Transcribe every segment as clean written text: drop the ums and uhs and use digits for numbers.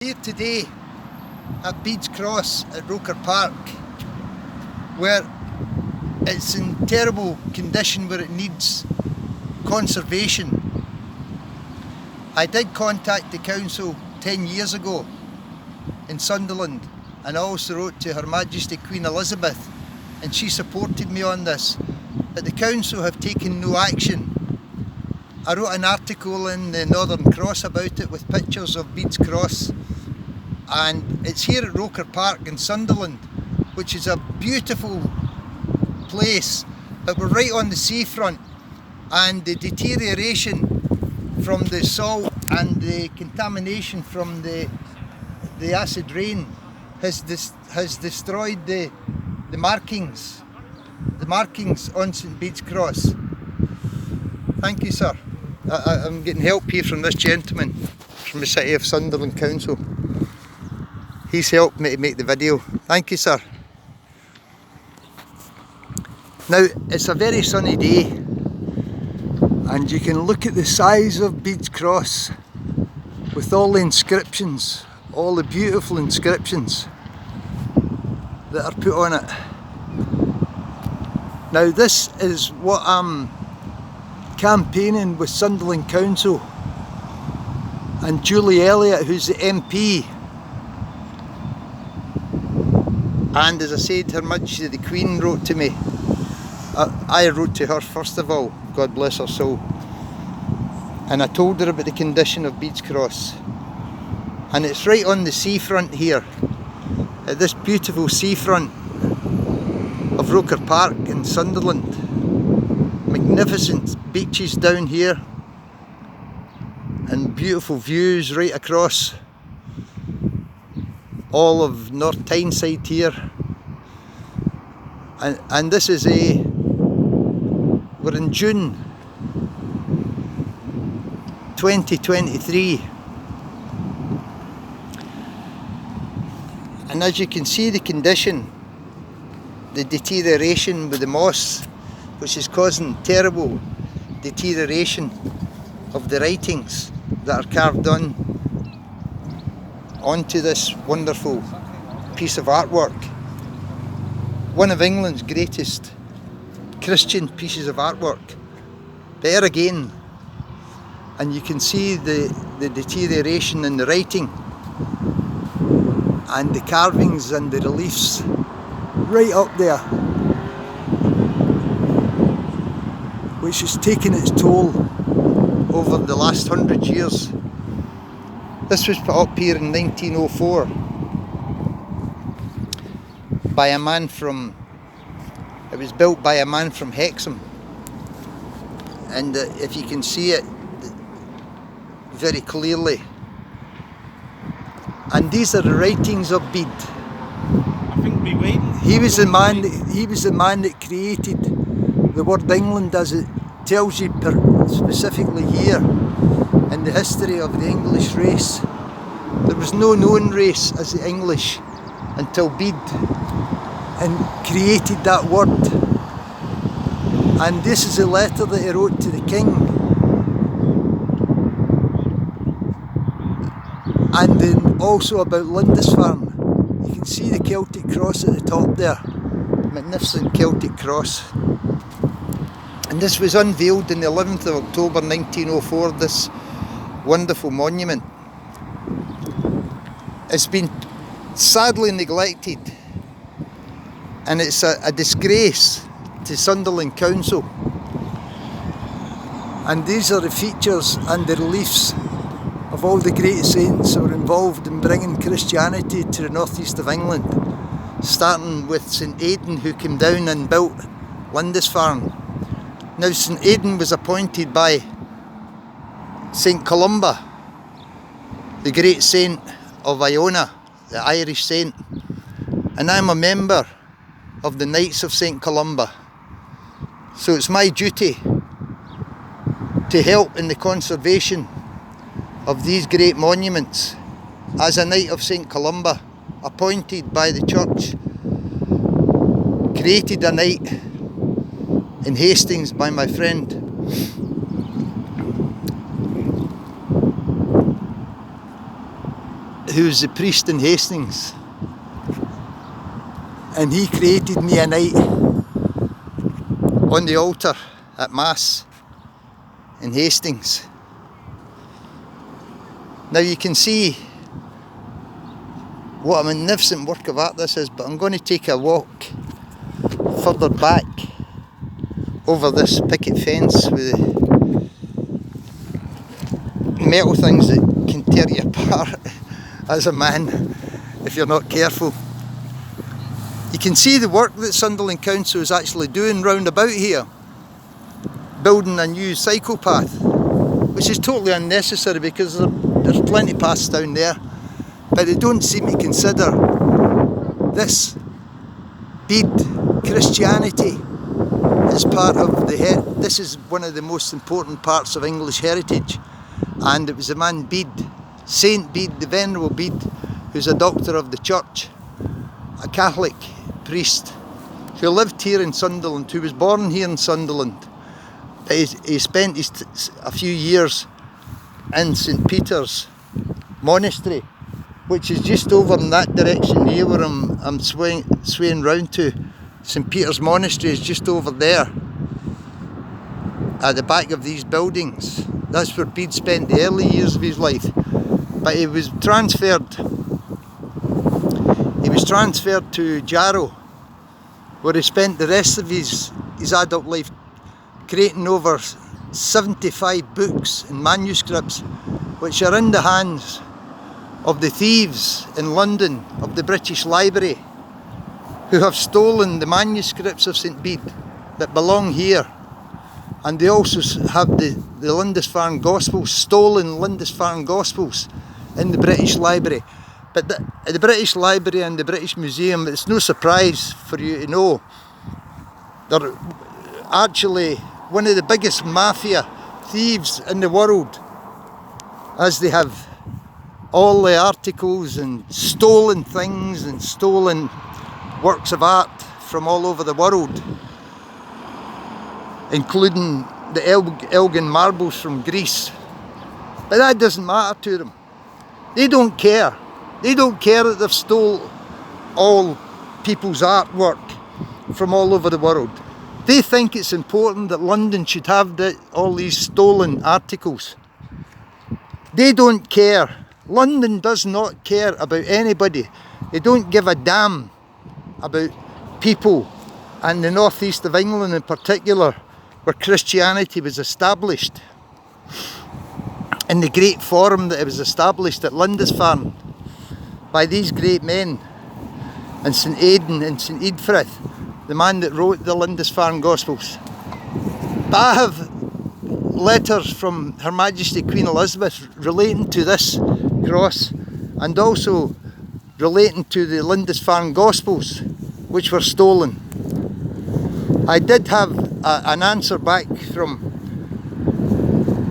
Here today at Bede's Cross at Roker Park, where it's in terrible condition, where it needs conservation. I did contact the council 10 years ago in Sunderland, and I also wrote to Her Majesty Queen Elizabeth, and she supported me on this, but the council have taken no action. I wrote an article in the Northern Cross about it with pictures of Bede's Cross, and it's here at Roker Park in Sunderland, which is a beautiful place, but we're right on the seafront, and the deterioration from the salt and the contamination from the acid rain has destroyed the markings on St Bede's Cross. Thank you, sir. I'm getting help here from this gentleman from the City of Sunderland Council. He's helped me to make the video. Thank you, sir. Now, it's a very sunny day, and you can look at the size of Bede's Cross with all the inscriptions, all the beautiful inscriptions that are put on it. Now, this is what I'm campaigning with Sunderland Council and Julie Elliott, who's the MP. And as I said, Her Majesty the Queen wrote to me. I wrote to her first of all, God bless her soul, and I told her about the condition of Bede's Cross. And it's right on the seafront here, at this beautiful seafront of Roker Park in Sunderland. Magnificent beaches down here, and beautiful views right across all of North Tyneside here. And this is we're in June 2023, and as you can see, the condition, the deterioration with the moss, which is causing terrible deterioration of the writings that are carved onto this wonderful piece of artwork. One of England's greatest Christian pieces of artwork. There again, and you can see the deterioration in the writing and the carvings and the reliefs right up there, which has taken its toll over the last 100 years. This was put up here in 1904 by a man from, it was built by a man from Hexham, and if you can see it very clearly, and these are the writings of Bede. I think we waited. He was the man that created the word England, as it tells you specifically here in the history of the English race. There was no known race as the English until Bede and created that word. And this is a letter that he wrote to the king, and then also about Lindisfarne. You can see the Celtic cross at the top there, magnificent Celtic cross. And this was unveiled on the 11th of October 1904, this wonderful monument. It's been sadly neglected, and it's a disgrace to Sunderland Council. And these are the features and the reliefs of all the great saints who were involved in bringing Christianity to the northeast of England, starting with St Aidan, who came down and built Lindisfarne. Now, St Aidan was appointed by St Columba, the great saint of Iona, the Irish saint, and I'm a member of the Knights of St Columba. So it's my duty to help in the conservation of these great monuments as a Knight of St Columba, appointed by the church, created a knight in Hastings by my friend. who's the priest in Hastings, and he created me a night on the altar at Mass in Hastings. Now you can see what a magnificent work of art this is, but I'm going to take a walk further back over this picket fence with the metal things that can tear you apart as a man if you're not careful. You can see the work that Sunderland Council is actually doing round about here, building a new cycle path, which is totally unnecessary because there's plenty of paths down there, but they don't seem to consider this Bede Christianity as part of this is one of the most important parts of English heritage, and it was a man Bede, Saint Bede, the Venerable Bede, who's a doctor of the church, a Catholic priest who lived here in Sunderland, who was born here in Sunderland. He spent a few years in St Peter's Monastery, which is just over in that direction here where I'm swaying round to. St Peter's Monastery is just over there at the back of these buildings. That's where Bede spent the early years of his life, but he was transferred to Jarrow, where he spent the rest of his adult life creating over 75 books and manuscripts, which are in the hands of the thieves in London of the British Library, who have stolen the manuscripts of St Bede that belong here. And they also have the Lindisfarne Gospels, stolen Lindisfarne Gospels, in the British Library. But the British Library and the British Museum, it's no surprise for you to know, they're actually one of the biggest mafia thieves in the world, as they have all the articles and stolen things and stolen works of art from all over the world, including the Elgin marbles from Greece. But that doesn't matter to them. They don't care. They don't care that they've stole all people's artwork from all over the world. They think it's important that London should have all these stolen articles. They don't care. London does not care about anybody. They don't give a damn about people, and the northeast of England in particular, where Christianity was established, in the great forum that it was established at Lindisfarne by these great men, and St Aidan and St Eadfrith, the man that wrote the Lindisfarne Gospels. But I have letters from Her Majesty Queen Elizabeth relating to this cross, and also relating to the Lindisfarne Gospels, which were stolen. I did have an answer back from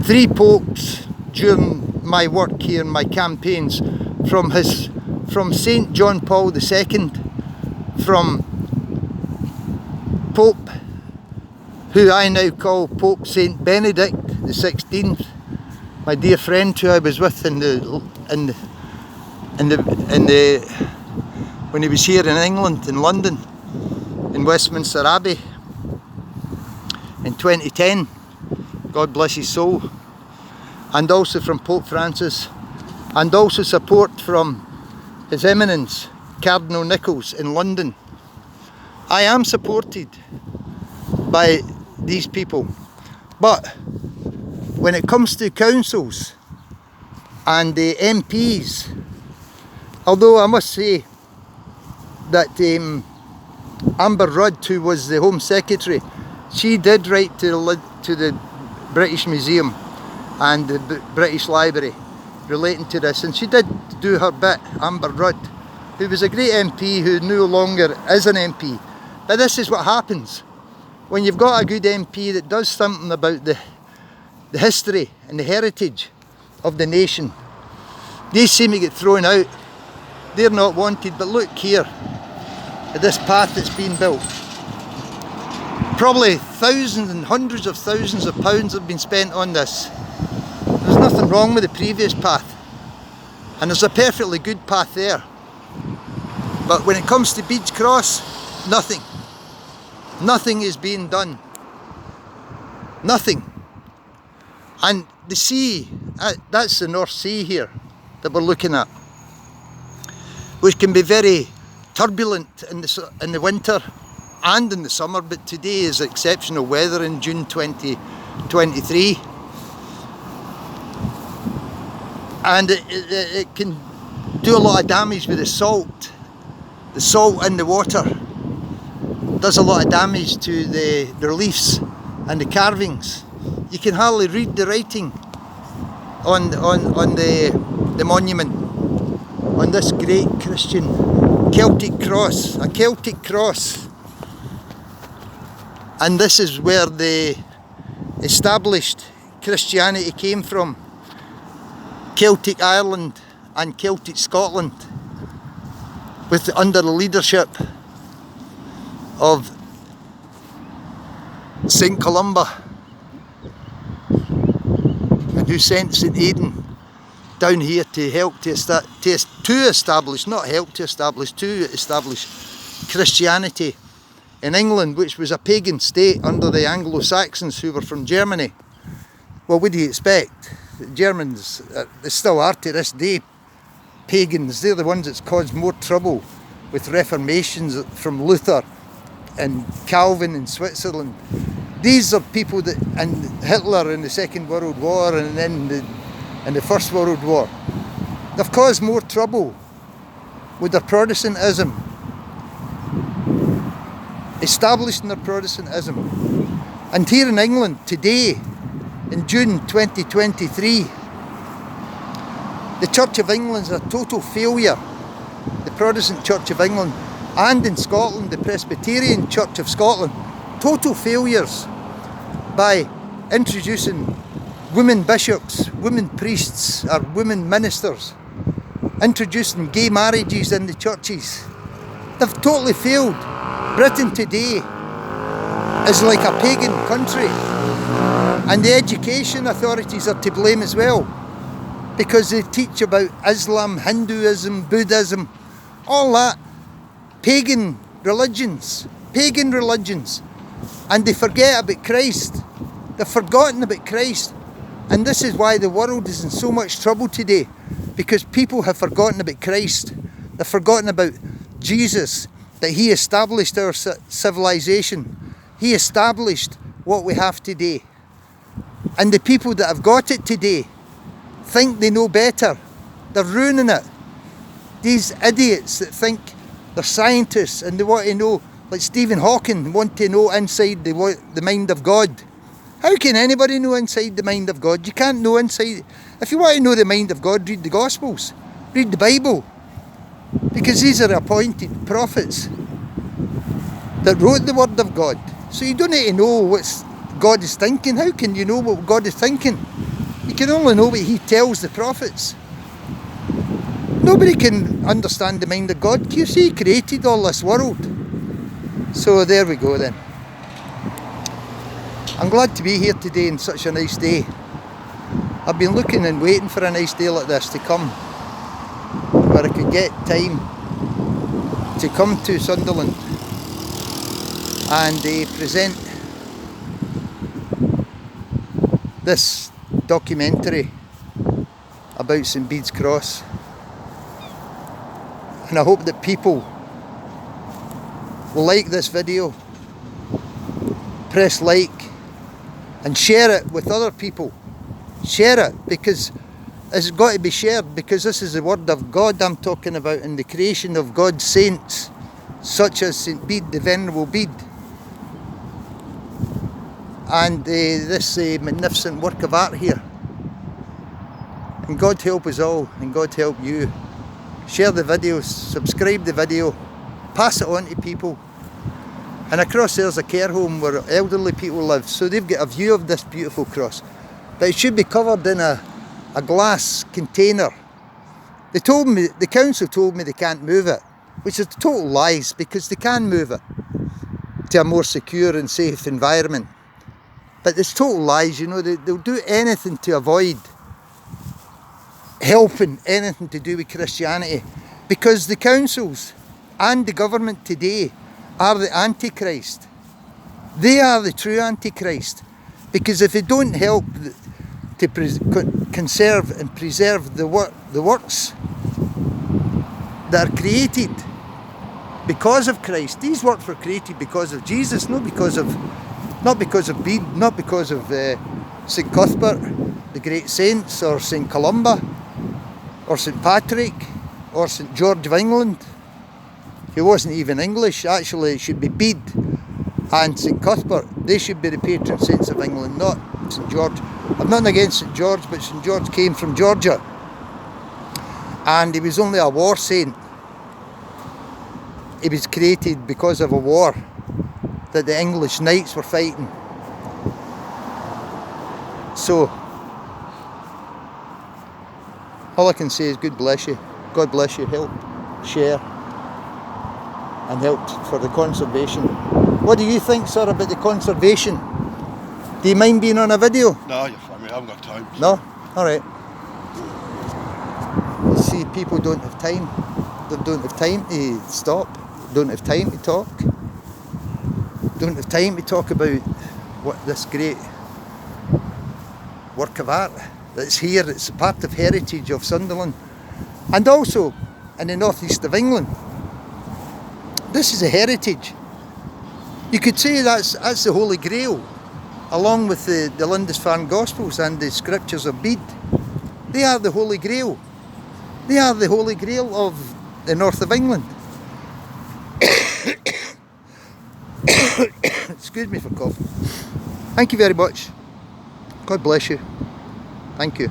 3 popes during my work here in my campaigns, from St John Paul II, from Pope, who I now call Pope St Benedict the 16th, my dear friend who I was with when he was here in England, in London, in Westminster Abbey in 2010. God bless his soul. And also from Pope Francis, and also support from His Eminence Cardinal Nichols in London. I am supported by these people, but when it comes to councils and the MPs, although I must say that Amber Rudd, who was the Home Secretary, she did write to the British Museum and the British Library relating to this, and she did do her bit, Amber Rudd, who was a great MP who no longer is an MP. But this is what happens when you've got a good MP that does something about the history and the heritage of the nation. They seem to get thrown out. They're not wanted. But look here at this path that's been built. Probably thousands and hundreds of thousands of pounds have been spent on this. There's nothing wrong with the previous path. And there's a perfectly good path there. But when it comes to Bede's Cross, nothing. Nothing is being done. Nothing. And the sea, that's the North Sea here that we're looking at, which can be very turbulent in the winter and in the summer, but today is exceptional weather in June 2023. And it can do a lot of damage with the salt. The salt in the water does a lot of damage to the reliefs and the carvings. You can hardly read the writing on the monument, on this great Christian Celtic cross, a Celtic cross. And this is where the established Christianity came from. Celtic Ireland and Celtic Scotland, under the leadership of St Columba, and who sent St Aidan down here to help to establish Christianity in England, which was a pagan state under the Anglo-Saxons who were from Germany. Well, what do you expect? The Germans, they still are to this day, pagans. They're the ones that's caused more trouble with Reformations from Luther and Calvin in Switzerland. These are people that, and Hitler in the Second World War and then in the First World War, they've caused more trouble with their Protestantism, establishing their Protestantism. And here in England today, in June 2023, the Church of England is a total failure. The Protestant Church of England, and in Scotland, the Presbyterian Church of Scotland, total failures by introducing women bishops, women priests, or women ministers, introducing gay marriages in the churches. They've totally failed. Britain today is like a pagan country, and the education authorities are to blame as well, because they teach about Islam, Hinduism, Buddhism, all that, pagan religions, and they forget about Christ. They've forgotten about Christ, and this is why the world is in so much trouble today, because people have forgotten about Christ. They've forgotten about Jesus, that he established our civilization. He established what we have today. And the people that have got it today think they know better. They're ruining it. These idiots that think they're scientists and they want to know, like Stephen Hawking, want to know inside the mind of God. How can anybody know inside the mind of God? You can't know inside. If you want to know the mind of God, read the Gospels, read the Bible, because these are appointed prophets that wrote the Word of God. So you don't need to know what God is thinking. How can you know what God is thinking? You can only know what he tells the prophets. Nobody can understand the mind of God. You see, he created all this world. So there we go then. I'm glad to be here today on such a nice day. I've been looking and waiting for a nice day like this to come, where I could get time to come to Sunderland and present this documentary about St Bede's Cross. And I hope that people will like this video, press like, and share it with other people. Share it, because it's got to be shared, because this is the Word of God I'm talking about, and the creation of God's saints, such as St Bede, the Venerable Bede. And this magnificent work of art here. And God help us all, and God help you. Share the video, subscribe the video, pass it on to people. And across there's a care home where elderly people live, so they've got a view of this beautiful cross. But it should be covered in a glass container. They told me, the council told me they can't move it, which is total lies, because they can move it to a more secure and safe environment. But it's total lies, you know, they'll do anything to avoid helping anything to do with Christianity, because the councils and the government today are the Antichrist. They are the true Antichrist, because if they don't help to conserve and preserve the works that are created because of Christ. These works were created because of Jesus, not because of Bede, not because of St Cuthbert, the great saints, or St Columba, or St Patrick, or St George of England. He wasn't even English. Actually, it should be Bede and St Cuthbert. They should be the patron saints of England, not St George. I've nothing against St George, but St George came from Georgia, and he was only a war saint. He was created because of a war that the English knights were fighting. So all I can say is God bless you. God bless you. Help, share, and help for the conservation. What do you think, sir, about the conservation? Do you mind being on a video? No, you're fine, mate. I haven't got time. No? Alright. You see, people don't have time. They don't have time to stop. Don't have time to talk. Don't have time to talk about what this great work of art that's here. It's part of heritage of Sunderland, and also in the northeast of England. This is a heritage. You could say that's the Holy Grail, along with the Lindisfarne Gospels and the scriptures of Bede. They are the Holy Grail. They are the Holy Grail of the north of England. Excuse me for coughing. Thank you very much. God bless you. Thank you.